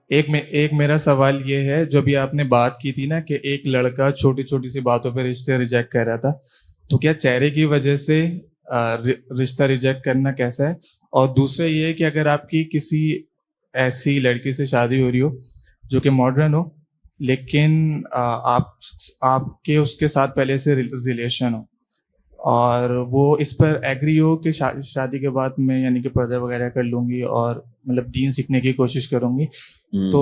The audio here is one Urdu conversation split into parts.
ایک میرا سوال یہ ہے، جو بھی آپ نے بات کی تھی نا کہ ایک لڑکا چھوٹی چھوٹی سی باتوں پہ رشتے ریجیکٹ کر رہا تھا، تو کیا چہرے کی وجہ سے رشتہ ریجیکٹ کرنا کیسا ہے؟ اور دوسرا یہ ہے کہ اگر آپ کی کسی ایسی لڑکی سے شادی ہو رہی ہو جو کہ ماڈرن ہو، لیکن آپ کے اس کے ساتھ پہلے سے ریلیشن ہو، اور وہ اس پر ایگری ہو کہ شادی کے بعد میں یعنی کہ پردہ وغیرہ کر لوں گی اور مطلب دین سیکھنے کی کوشش کروں گی، تو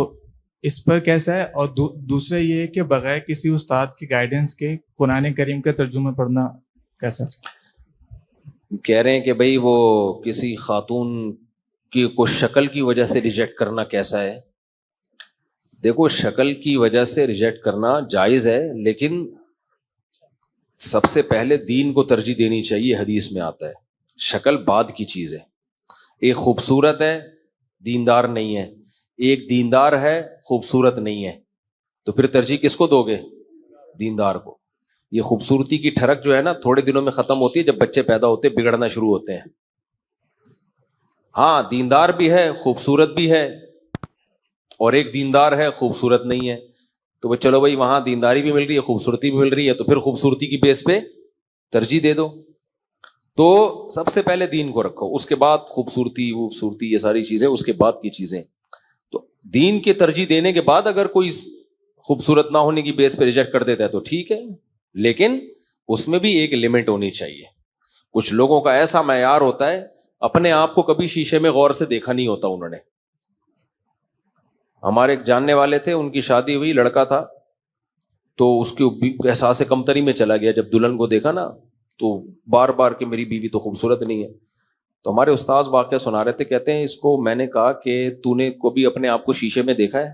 اس پر کیسا ہے؟ اور دوسرا یہ ہے کہ بغیر کسی استاد کی گائیڈنس کے قرآن کریم کا ترجمہ پڑھنا کیسا؟ کہہ رہے ہیں کہ بھئی وہ کسی خاتون کی کو شکل کی وجہ سے ریجیکٹ کرنا کیسا ہے. دیکھو شکل کی وجہ سے ریجیکٹ کرنا جائز ہے، لیکن سب سے پہلے دین کو ترجیح دینی چاہیے. حدیث میں آتا ہے شکل بعد کی چیز ہے. ایک خوبصورت ہے دیندار نہیں ہے، ایک دیندار ہے خوبصورت نہیں ہے، تو پھر ترجیح کس کو دو گے؟ دیندار کو. یہ خوبصورتی کی ٹھڑک جو ہے نا تھوڑے دنوں میں ختم ہوتی ہے، جب بچے پیدا ہوتے ہیں بگڑنا شروع ہوتے ہیں. ہاں دیندار بھی ہے خوبصورت بھی ہے، اور ایک دیندار ہے خوبصورت نہیں ہے، تو وہ چلو بھائی وہاں دینداری بھی مل رہی ہے خوبصورتی بھی مل رہی ہے، تو پھر خوبصورتی کی بیس پہ ترجیح دے دو. تو سب سے پہلے دین کو رکھو، اس کے بعد خوبصورتی یہ ساری چیزیں اس کے بعد کی چیزیں. تو دین کے ترجیح دینے کے بعد اگر کوئی خوبصورت نہ ہونے کی بیس پہ ریجیکٹ کر دیتا ہے تو ٹھیک ہے، لیکن اس میں بھی ایک لمٹ ہونی چاہیے. کچھ لوگوں کا ایسا معیار ہوتا ہے اپنے آپ کو کبھی شیشے میں غور سے دیکھا نہیں ہوتا انہوں نے. ہمارے ایک جاننے والے تھے، ان کی شادی ہوئی، لڑکا تھا، تو اس کے احساس کمتری میں چلا گیا. جب دلہن کو دیکھا نا تو بار بار کہ میری بیوی تو خوبصورت نہیں ہے. تو ہمارے استاذ واقعہ سنا رہے تھے، کہتے ہیں اس کو میں نے کہا کہ تو نے کبھی اپنے آپ کو شیشے میں دیکھا ہے؟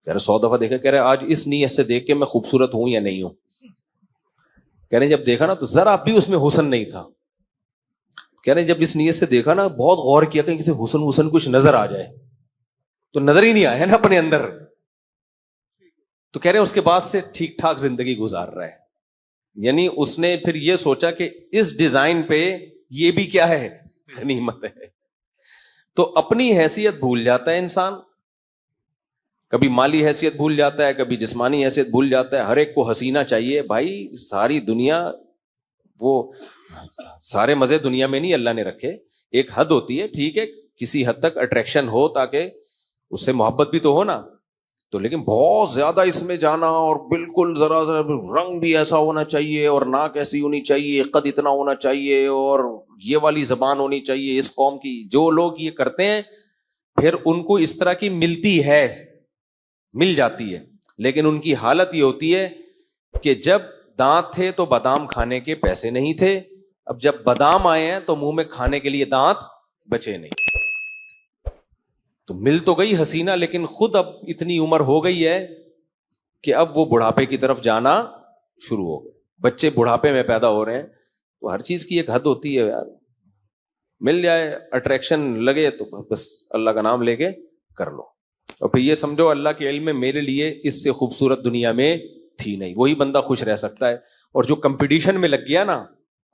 کہہ رہے 100 دفعہ دیکھا. کہہ رہے آج اس نیت سے دیکھ کے میں خوبصورت ہوں یا نہیں ہوں. کہہ رہے جب دیکھا نا تو ذرا بھی اس میں حسن نہیں تھا. کہہ رہے جب اس نیت سے دیکھا نا بہت غور کیا کہ کسی حسن کچھ نظر آ جائے، تو نظر ہی نہیں آیا نا اپنے اندر. تو کہہ رہے اس کے بعد سے ٹھیک ٹھاک زندگی گزار رہا ہے. یعنی اس نے پھر یہ سوچا کہ اس ڈیزائن پہ یہ بھی کیا ہے، غنیمت ہے. تو اپنی حیثیت بھول جاتا ہے انسان، کبھی مالی حیثیت بھول جاتا ہے، کبھی جسمانی حیثیت بھول جاتا ہے. ہر ایک کو حسینہ چاہیے بھائی. ساری دنیا، وہ سارے مزے دنیا میں نہیں اللہ نے رکھے. ایک حد ہوتی ہے، ٹھیک ہے کسی حد تک اٹریکشن ہو تاکہ اس سے محبت بھی تو ہو نا. تو لیکن بہت زیادہ اس میں جانا اور بالکل ذرا رنگ بھی ایسا ہونا چاہیے اور ناک ایسی ہونی چاہیے، قد اتنا ہونا چاہیے اور یہ والی زبان ہونی چاہیے اس قوم کی. جو لوگ یہ کرتے ہیں پھر ان کو اس طرح کی مل جاتی ہے، لیکن ان کی حالت یہ ہوتی ہے کہ جب دانت تھے تو بادام کھانے کے پیسے نہیں تھے، اب جب بادام آئے ہیں تو منہ میں کھانے کے لیے دانت بچے نہیں. تو مل تو گئی حسینہ، لیکن خود اب اتنی عمر ہو گئی ہے کہ اب وہ بڑھاپے کی طرف جانا شروع ہو گئے. بچے بڑھاپے میں پیدا ہو رہے ہیں. تو ہر چیز کی ایک حد ہوتی ہے یار. مل جائے اٹریکشن لگے تو بس اللہ کا نام لے کے کر لو. اور پھر یہ سمجھو اللہ کے علم میں میرے لیے اس سے خوبصورت دنیا میں تھی نہیں. وہی بندہ خوش رہ سکتا ہے. اور جو کمپٹیشن میں لگ گیا نا،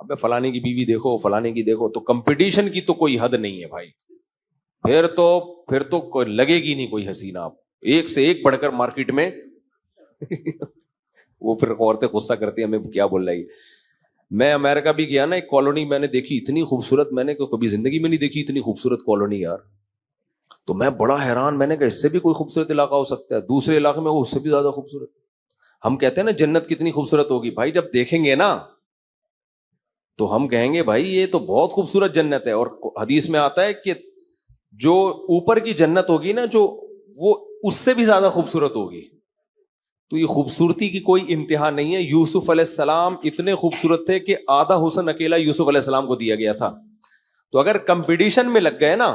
ابے فلانے کی بیوی دیکھو فلانے کی دیکھو، تو کمپٹیشن کی تو کوئی حد نہیں ہے بھائی. پھر تو لگے گی نہیں کوئی حسینہ. آپ ایک سے ایک بڑھ کر مارکیٹ میں وہ پھر عورتیں غصہ کرتی ہیں ہمیں کیا بول رہی ہے. میں امریکہ بھی گیا نا، ایک کالونی میں نے دیکھی اتنی خوبصورت، میں نے کبھی زندگی میں نہیں دیکھی اتنی خوبصورت کالونی یار. تو میں بڑا حیران، میں نے کہا اس سے بھی کوئی خوبصورت علاقہ ہو سکتا ہے؟ دوسرے علاقے میں وہ اس سے بھی زیادہ خوبصورت. ہم کہتے ہیں نا جنت کتنی خوبصورت ہوگی، بھائی جب دیکھیں گے نا تو ہم کہیں گے بھائی یہ تو بہت خوبصورت جنت ہے. اور حدیث میں آتا ہے کہ جو اوپر کی جنت ہوگی نا، جو وہ اس سے بھی زیادہ خوبصورت ہوگی. تو یہ خوبصورتی کی کوئی انتہا نہیں ہے. یوسف علیہ السلام اتنے خوبصورت تھے کہ آدھا حسن اکیلا یوسف علیہ السلام کو دیا گیا تھا. تو اگر کمپٹیشن میں لگ گئے نا،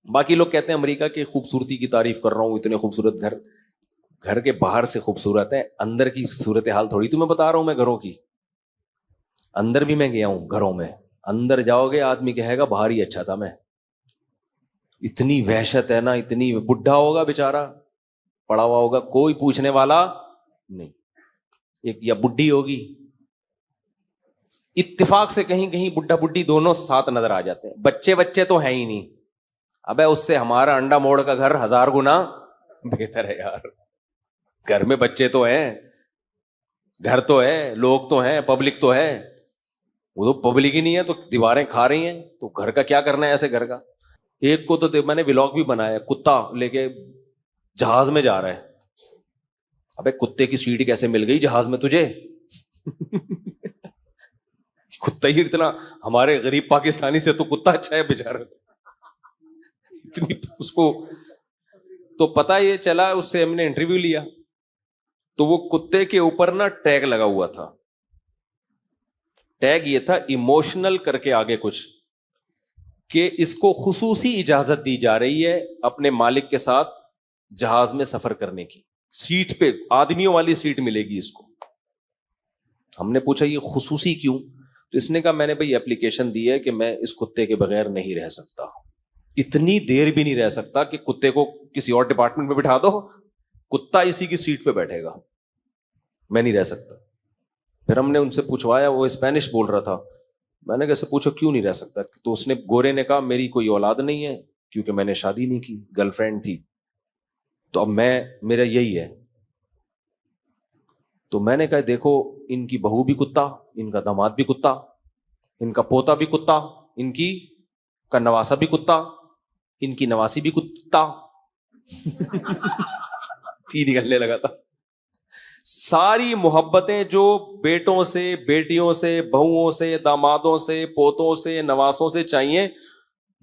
باقی لوگ کہتے ہیں امریکہ کی خوبصورتی کی تعریف کر رہا ہوں، اتنے خوبصورت گھر کے باہر سے خوبصورت ہے، اندر کی صورتحال تھوڑی تمہیں بتا رہا ہوں میں. گھروں کی اندر بھی میں گیا ہوں، گھروں میں اندر جاؤ گے آدمی کہے گا باہر ہی اچھا تھا میں. اتنی وحشت ہے نا، اتنی. بڈھا ہوگا بیچارہ پڑا ہوا ہوگا، کوئی پوچھنے والا نہیں. ایک یا بڈھی ہوگی، اتفاق سے کہیں کہیں بڈھا بڈھی دونوں ساتھ نظر آ جاتے ہیں. بچے تو ہیں ہی نہیں. ابے اس سے ہمارا انڈا موڑ کا گھر 1000 گنا بہتر ہے یار, گھر میں بچے تو ہیں, گھر تو ہے, لوگ تو ہیں, پبلک تو ہے. وہ تو پبلک ہی نہیں ہے تو دیواریں کھا رہی ہیں, تو گھر کا کیا کرنا ہے ایسے گھر کا. ایک کو تو میں نے ولاگ بھی بنایا, کتا لے کے جہاز میں جا رہا ہے. ابے کتے کی سیٹ کیسے مل گئی جہاز میں تجھے؟ کتا ہی اتنا, ہمارے غریب پاکستانی سے تو کتا اچھا ہے بیچارہ, اتنی اس کو. تو پتا یہ چلا, اس سے ہم نے انٹرویو لیا, تو وہ کتے کے اوپر نا ٹیگ لگا ہوا تھا. ٹیگ یہ تھا ایموشنل کر کے آگے کچھ, کہ اس کو خصوصی اجازت دی جا رہی ہے اپنے مالک کے ساتھ جہاز میں سفر کرنے کی. سیٹ پہ آدمیوں والی سیٹ ملے گی اس کو. ہم نے پوچھا یہ خصوصی کیوں؟ تو اس نے کہا میں نے بھائی اپلیکیشن دی ہے کہ میں اس کتے کے بغیر نہیں رہ سکتا, اتنی دیر بھی نہیں رہ سکتا کہ کتے کو کسی اور ڈپارٹمنٹ میں بٹھا دو, کتا اسی کی سیٹ پہ بیٹھے گا, میں نہیں رہ سکتا. پھر ہم نے ان سے پوچھوایا, وہ اسپینش بول رہا تھا. میں نے کیسے پوچھو کیوں نہیں رہ سکتا؟ تو اس نے, گورے نے کہا میری کوئی اولاد نہیں ہے کیونکہ میں نے شادی نہیں کی, گرل فرینڈ تھی, تو اب میرا یہی ہے. تو میں نے کہا دیکھو ان کی بہو بھی کتا, ان کا داماد بھی کتا, ان کا پوتا بھی کتا, ان کی کا نواسا بھی کتا, ان کی نواسی بھی کتا. نکلنے لگا تھا. ساری محبتیں جو بیٹوں سے, بیٹیوں سے, بہوؤں سے, دامادوں سے, پوتوں سے, نواسوں سے چاہیے,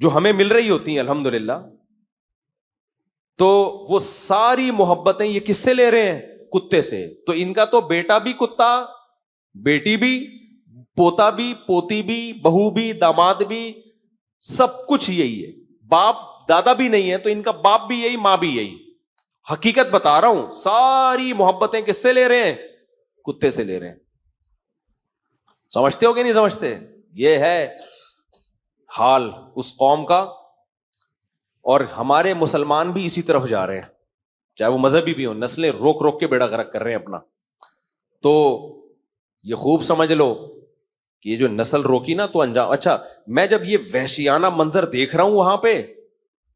جو ہمیں مل رہی ہوتی ہیں الحمدللہ, تو وہ ساری محبتیں یہ کس سے لے رہے ہیں؟ کتے سے. تو ان کا تو بیٹا بھی کتا, بیٹی بھی, پوتا بھی, پوتی بھی, بہو بھی, داماد بھی, سب کچھ یہی ہے. باپ دادا بھی نہیں ہے تو ان کا باپ بھی یہی, ماں بھی یہی. حقیقت بتا رہا ہوں, ساری محبتیں کس سے لے رہے ہیں؟ کتے سے لے رہے ہیں. سمجھتے ہو کہ نہیں سمجھتے؟ یہ ہے حال اس قوم کا, اور ہمارے مسلمان بھی اسی طرف جا رہے ہیں, چاہے وہ مذہبی بھی ہو. نسلیں روک روک کے بیڑا غرق کر رہے ہیں اپنا. تو یہ خوب سمجھ لو کہ یہ جو نسل روکی نا تو انجام. اچھا, میں جب یہ وحشیانہ منظر دیکھ رہا ہوں وہاں پہ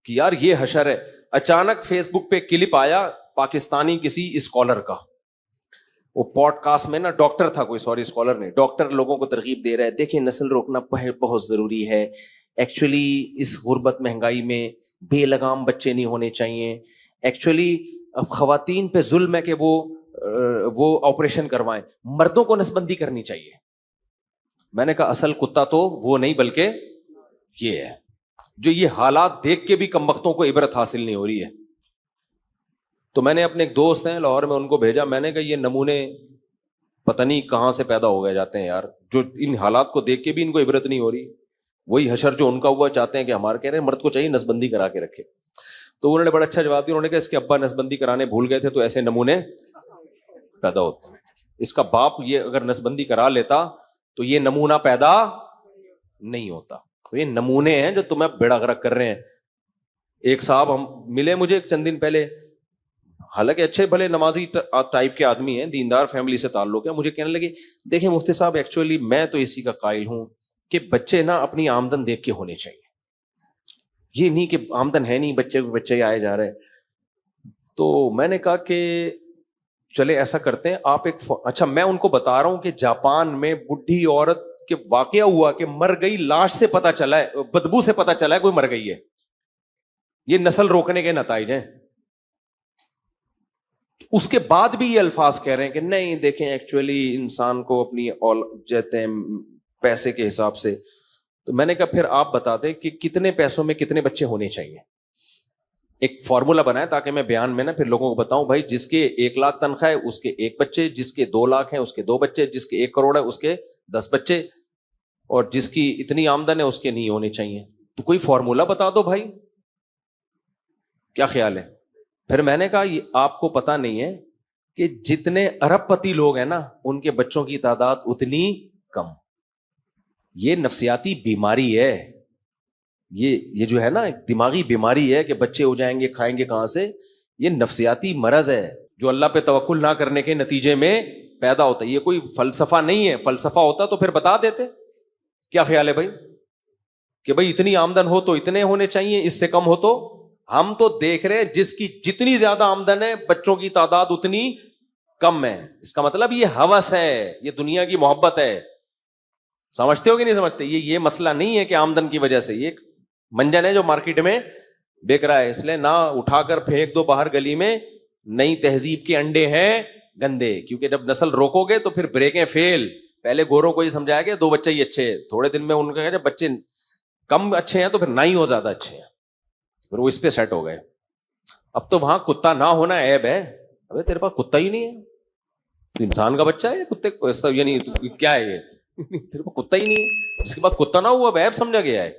کہ یار یہ حشر ہے, اچانک فیس بک پہ کلپ آیا پاکستانی کسی اسکالر کا, وہ پوڈ کاسٹ میں نا, ڈاکٹر تھا کوئی, سوری اسکالر نہیں, ڈاکٹر لوگوں کو ترغیب دے رہا ہے, دیکھیں نسل روکنا بہت ضروری ہے, ایکچولی اس غربت مہنگائی میں بے لگام بچے نہیں ہونے چاہیے, ایکچولی خواتین پہ ظلم ہے کہ وہ آپریشن کروائیں, مردوں کو نسبندی کرنی چاہیے. میں نے کہا اصل کتا تو وہ نہیں بلکہ یہ ہے, جو یہ حالات دیکھ کے بھی کمبختوں کو عبرت حاصل نہیں ہو رہی ہے. تو میں نے اپنے ایک دوست ہیں لاہور میں, ان کو بھیجا, میں نے کہا یہ نمونے پتہ نہیں کہاں سے پیدا ہو گئے جاتے ہیں یار, جو ان حالات کو دیکھ کے بھی ان کو عبرت نہیں ہو رہی. وہی حشر جو ان کا ہوا چاہتے ہیں کہ ہمارے, کہہ رہے ہیں مرد کو چاہیے نسبندی کرا کے رکھے. تو انہوں نے بڑا اچھا جواب دیا, انہوں نے کہا اس کے ابا نسبندی کرانے بھول گئے تھے تو ایسے نمونے پیدا ہوتے ہیں. اس کا باپ یہ اگر نسبندی کرا لیتا تو یہ نمونہ پیدا نہیں ہوتا. تو یہ نمونے ہیں جو تمہیں بیڑا غرق کر رہے ہیں. ایک صاحب ہم ملے مجھے چند دن پہلے, حالانکہ اچھے بھلے نمازی ٹائپ کے آدمی ہیں, دیندار فیملی سے تعلق ہے, مجھے کہنے لگے دیکھیں مفتی صاحب ایکچولی میں تو اسی کا قائل ہوں کہ بچے نا اپنی آمدن دیکھ کے ہونے چاہیے, یہ نہیں کہ آمدن ہے نہیں بچے آئے جا رہے. تو میں نے کہا کہ چلے ایسا کرتے ہیں آپ ایک, اچھا میں ان کو بتا رہا ہوں کہ جاپان میں بڈھی عورت کے واقعہ ہوا کہ مر گئی, لاش سے پتا چلا ہے, بدبو سے پتا چلا ہے کوئی مر گئی ہے. یہ نسل روکنے کے نتائج ہیں. اس کے بعد بھی یہ الفاظ کہہ رہے ہیں کہ نہیں دیکھیں ایکچولی انسان کو اپنی جاتے ہیں پیسے کے حساب سے. تو میں نے کہا پھر آپ بتا دیں کہ کتنے پیسوں میں کتنے بچے ہونے چاہیے. ایک فارمولا بنایا تاکہ میں بیان میں نا پھر لوگوں کو بتاؤں, بھائی جس کے 1 لاکھ تنخواہ ہے اس کے 1 بچے, جس کے 2 لاکھ ہیں اس کے 2 بچے, جس کے 1 کروڑ ہے اس کے 10 بچے, اور جس کی اتنی آمدن ہے اس کے نہیں ہونے چاہیے. تو کوئی فارمولا بتا دو بھائی, کیا خیال ہے؟ پھر میں نے کہا یہ آپ کو پتا نہیں ہے کہ جتنے ارب پتی لوگ ہیں نا ان کے بچوں کی تعداد اتنی کم. یہ نفسیاتی بیماری ہے, یہ جو ہے نا دماغی بیماری ہے کہ بچے ہو جائیں گے, کھائیں گے کہاں سے. یہ نفسیاتی مرض ہے جو اللہ پہ توکل نہ کرنے کے نتیجے میں پیدا ہوتا ہے. یہ کوئی فلسفہ نہیں ہے, فلسفہ ہوتا تو پھر بتا دیتے. کیا خیال ہے بھائی کہ بھائی اتنی آمدن ہو تو اتنے ہونے چاہیے, اس سے کم ہو تو ہم تو دیکھ رہے ہیں جس کی جتنی زیادہ آمدن ہے بچوں کی تعداد اتنی کم ہے. اس کا مطلب یہ ہوس ہے, یہ دنیا کی محبت ہے. سمجھتے ہو کہ نہیں سمجھتے؟ یہ مسئلہ نہیں ہے کہ آمدن کی وجہ سے, یہ منجن ہے جو مارکیٹ میں بک رہا ہے. اس لیے نہ اٹھا کر پھینک دو باہر گلی میں, نئی تہذیب کے انڈے ہیں گندے. کیونکہ جب نسل روکو گے تو پھر بریکیں فیل. پہلے گوروں کو یہ سمجھایا کہ 2 بچے ہی اچھے ہیں, تھوڑے دن میں ان کا جب بچے کم اچھے ہیں تو پھر 9 ہو زیادہ اچھے ہیں, پھر وہ اس پہ سیٹ ہو گئے. اب تو وہاں کتا نہ ہونا عیب ہے. ابے تیرے پاس کتا ہی نہیں ہے, تو انسان کا بچہ ہے کتے کو, یعنی کیا ہے یہ, تیرے پاس کتا ہی نہیں ہے, اس کے بعد کتا نہ ہوا اب عیب سمجھا گیا ہے.